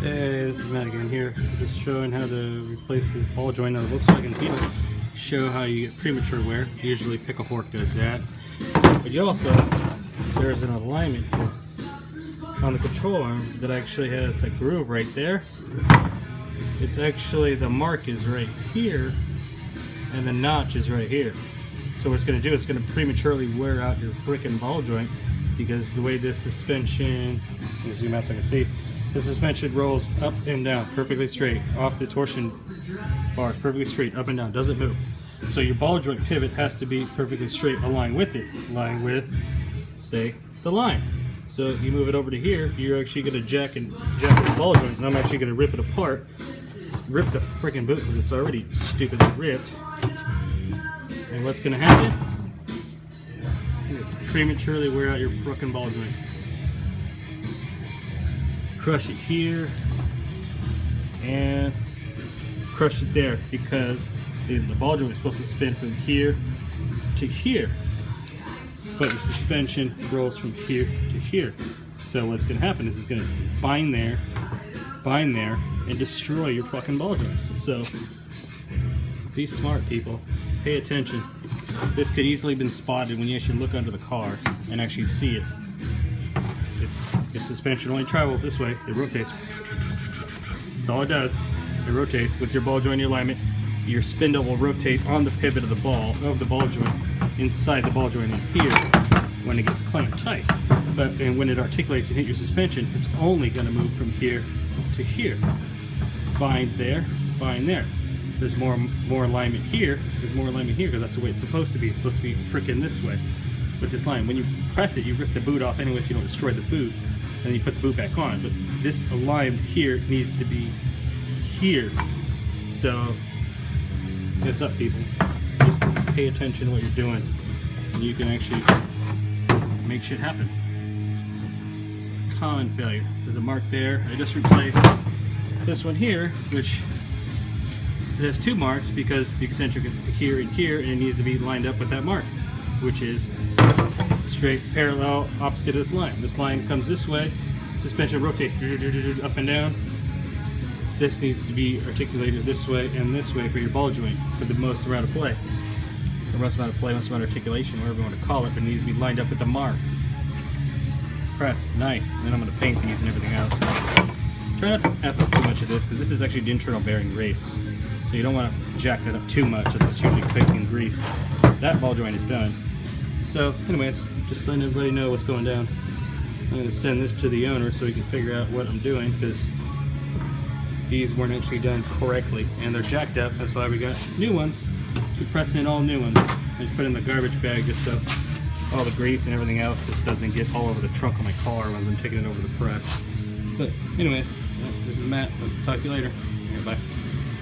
Hey, this is Matt again here, just showing how to replace this ball joint on the Volkswagen Beetle. Show how you get premature wear. Usually Picklehorn does that. But you also, there's an alignment on the control arm that actually has a groove right there. It's actually, the mark is right here, and the notch is right here. So what it's going to do, it's going to prematurely wear out your frickin' ball joint, because the way this suspension, let me zoom out so I can see, the suspension rolls up and down perfectly straight off the torsion bar, perfectly straight up and down, doesn't move. So your ball joint pivot has to be perfectly straight, aligned with it, aligned with, say, the line. So if you move it over to here, you're actually going to jack the ball joint, and I'm actually going to rip it apart, rip the freaking boot because it's already stupidly ripped. And what's going to happen? You're going to prematurely wear out your frickin' ball joint. Crush it here and crush it there, because the ball joint is supposed to spin from here to here, but your suspension rolls from here to here. So what's going to happen is it's going to bind there, and destroy your fucking ball joints. So be smart, people. Pay attention. This could easily have been spotted when you actually look under the car and actually see it. Your suspension only travels this way. It rotates. That's all it does. It rotates with your ball joint alignment. Your spindle will rotate on the pivot of the ball joint, inside the ball joint in here when it gets clamped tight. But and when it articulates and hit your suspension, it's only going to move from here to here. Bind there, bind there. There's more alignment here. There's more alignment here because that's the way it's supposed to be. It's supposed to be freaking this way with this line. When you press it, you rip the boot off anyway, so you don't destroy the boot. And you put the boot back on, but this aligned here needs to be here. So heads up, people, just pay attention to what you're doing, and you can actually make shit happen. Common failure. There's a mark there. I just replaced this one here, which it has two marks because the eccentric is here and here, and it needs to be lined up with that mark, which is straight parallel opposite of this line. This line comes this way, suspension rotates up and down. This needs to be articulated this way and this way for your ball joint for the most amount of play. The most amount of play, most amount of articulation, whatever you want to call it, but it needs to be lined up with the mark. Press, nice. And then I'm going to paint these and everything else. Try not to F up too much of this, because this is actually the internal bearing race. So you don't want to jack that up too much, it's usually fixing in grease. That ball joint is done. So anyways, just letting everybody know what's going down. I'm going to send this to the owner so he can figure out what I'm doing, because these weren't actually done correctly and they're jacked up. That's why we got new ones. We press in all new ones and put in the garbage bag just so all the grease and everything else just doesn't get all over the trunk of my car when I'm taking it over the press. But anyways, this is Matt. I'll talk to you later. Bye.